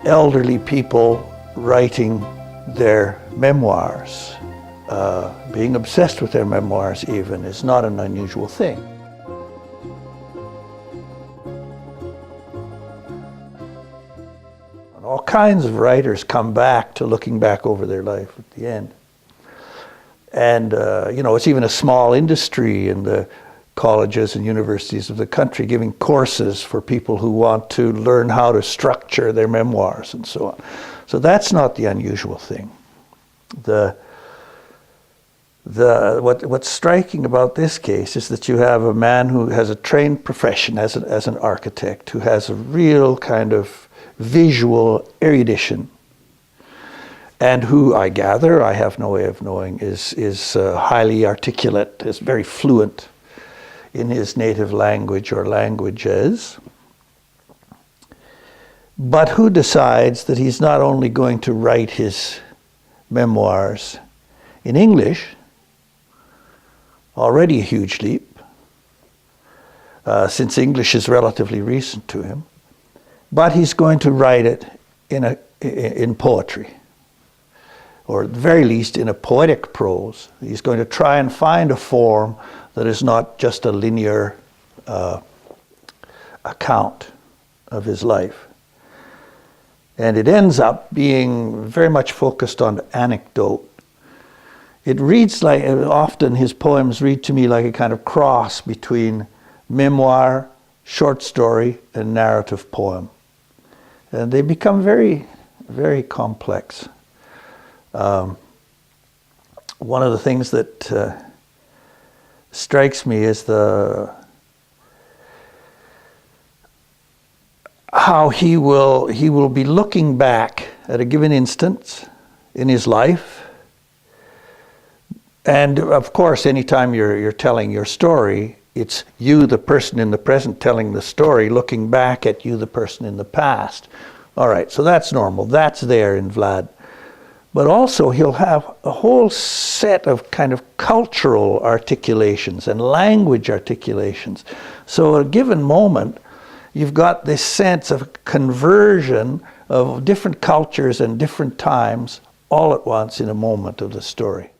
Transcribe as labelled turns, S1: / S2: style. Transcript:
S1: elderly people writing their memoirs, being obsessed with their memoirs even, is not an unusual thing. And all kinds of writers come back to looking back over their life at the end. And, it's even a small industry in the colleges and universities of the country giving courses for people who want to learn how to structure their memoirs and so on. So that's not the unusual thing. What's striking about this case is that you have a man who has a trained profession as an architect, who has a real kind of visual erudition, and who, I gather, I have no way of knowing, is highly articulate, is very fluent in his native language or languages, but who decides that he's not only going to write his memoirs in English, already a huge leap, since English is relatively recent to him, but he's going to write it in poetry, or at the very least in a poetic prose. He's going to try and find a form that is not just a linear account of his life. And it ends up being very much focused on anecdote. It reads like, often his poems read to me like a kind of cross between memoir, short story, and narrative poem. And they become very, very complex. One of the things that strikes me is how he will be looking back at a given instance in his life, and of course, anytime you're telling your story, it's you, the person in the present, telling the story, looking back at you, the person in the past. All right, so that's normal. That's there in Vlad. But also he'll have a whole set of kind of cultural articulations and language articulations. So at a given moment, you've got this sense of conversion of different cultures and different times all at once in a moment of the story.